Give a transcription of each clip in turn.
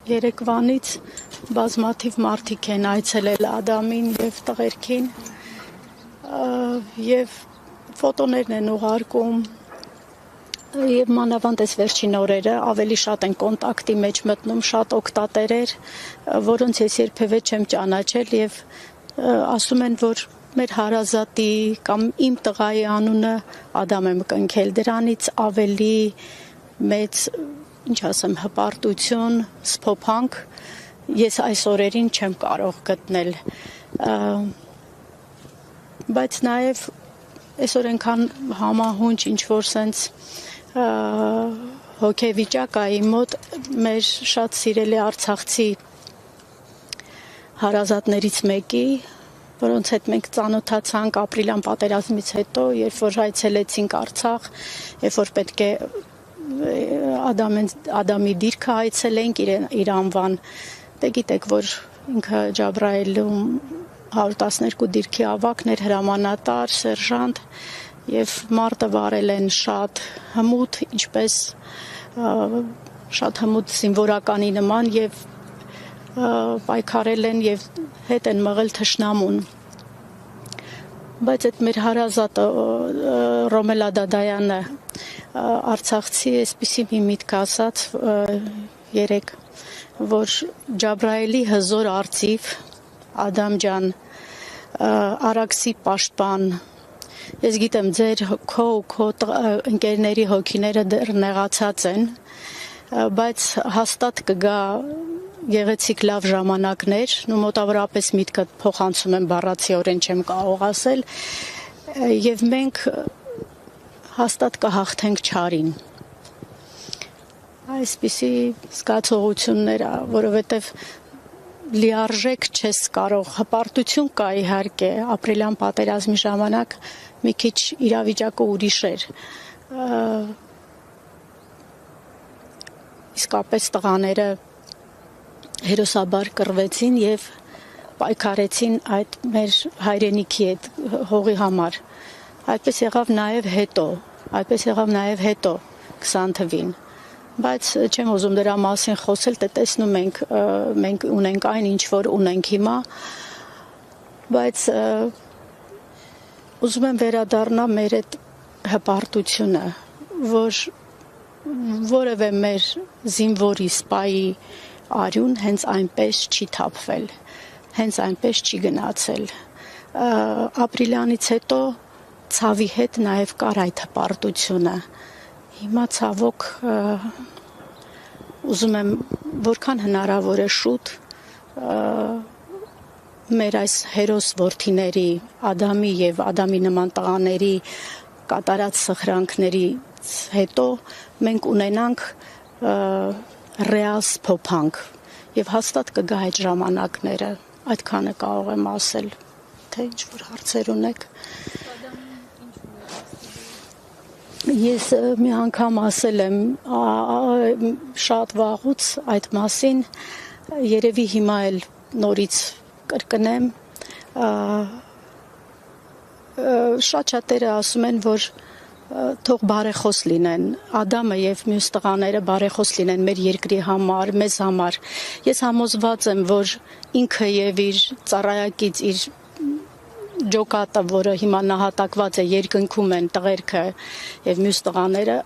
Երեկվանից բազմաթիվ մարդիկ են այցելել Ադամին եւ տղերքին եւ ֆոտոներն են ուղարկում եւ մանավանդ այս վերջին օրերը ավելի շատ են կոնտակտի մեջ մտնում շատ օգտատերեր, որոնց ես երբևէ չեմ ճանաչել եւ ասում են, որ մեր հարազատի կամ իմ տղայի անունը Ադամ եմ կնքել, դրանից ավելի մեծ ինչ ասեմ, հպարտություն, սփոփանք ես այս օրերին չեմ կարող գտնել, բայց նաև այսօր այնքան համահունչ ինչ-որ սենց հոգեվիճակ ա իմ մոտ մեր շատ սիրելի արցախցի հարազատներից մեկի, որոնց հետ մենք ծանոթացանք ապրիլյան պատերազմից հետո, երբ որ այցելեցինք Արցախ, երբ որ պետք է Ադամի դիրքը այցելենք իր անվան, դե գիտեք, որ ինքը Ջաբրայելում 112 դիրքի ավագն էր, հրամանատար, սերժանտ եւ մարտը վարել են շատ հմուտ, ինչպես շատ հմուտ զինվորականի նման եւ պայքարել են եւ հետ են մղել թշնամուն։ Բայց այդ մեր հարազատը Ռոմելա Դադայանը Արցախցի այսպիսի մի միտք ասաց երեք, որ Ջաբրայելի հզոր արծիվ, Ադամ ջան, Արաքսի պաշտպան, ես գիտեմ ձեր քո ընկերների հոգիները դեռ նեղացած են, բայց հաստատ կգա գեղեցիկ լավ ժամանակներ, ու մոտավորապես միտքը փոխանցում եմ բառացիորեն չեմ կարող ասել, եւ մենք հաստատ կհաղթենք չարին։ Այսպիսի զգացողություններ ա, որովհետև լիարժեք չես կարող, հպարտություն կա իհարկե, ապրիլյան պատերազմի ժամանակ մի քիչ իրավիճակը ուրիշ էր։ Իսկապես տղաները հերոսաբար կռվեցին եւ պայքարեցին այդ մեր հայրենիքի հետ հողի համար։ Այդպես եղավ նաև հետո 20 թվին, բայց չեմ ուզում դրա մասին խոսել, դե տեսնում մենք ունենք այն, ինչ որ ունենք հիմա, բայց ուզում եմ վերադառնալ մեր այդ հպարտությունը, որ որևէ մեր զինվորի սպայի արյուն հենց այնպես չի թափվել, հենց այնպես չի գնացել։ Ապրիլյանից հետո ցավի հետ նաև կար այդ հպարտությունը։ Հիմա ցավոք ուզում եմ որքան հնարավոր է շուտ մեր այս հերոս որդիների, Ադամի եւ Ադամի նման տղաների կատարած սխրանքների հետո մենք ունենանք ռեալ սփոփանք եւ հաստատ կգա այդ ժամանակները, այդքանը կարող եմ ասել, թե ինչ որ հարցեր ունեք։ Ես մի անգամ ասել եմ շատ վաղուց այդ մասին, երևի հիմա էլ նորից կրկնեմ, շատ-շատերը ասում են, որ թող բարեխոս լինեն, Ադամը եւ մյուս տղաները բարեխոս լինեն մեր երկրի համար, մեզ համար։ Ես համոզված եմ, որ ինքը եւ իր ծառայակից իր ջոկատը, որը հիմա նահատակված է, երկնքում են տղերքը եւ մյուս տղաները,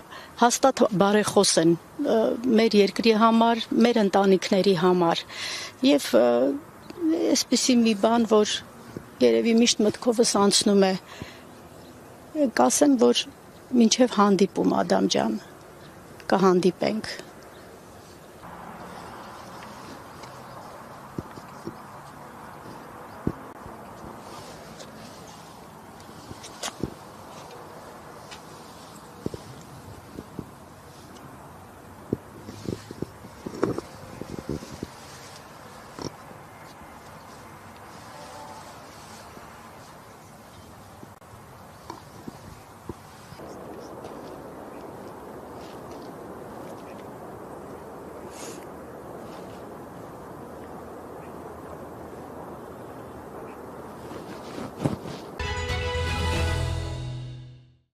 հաստատ բարեխոս են մեր երկրի համար, մեր ընտանիքների համար։ Եվ այսպիսի մի բան, որ երևի միշտ մտքովս անցնում է, կասեմ, որ մինչև հանդիպում Ադամ ջան, կհանդիպենք։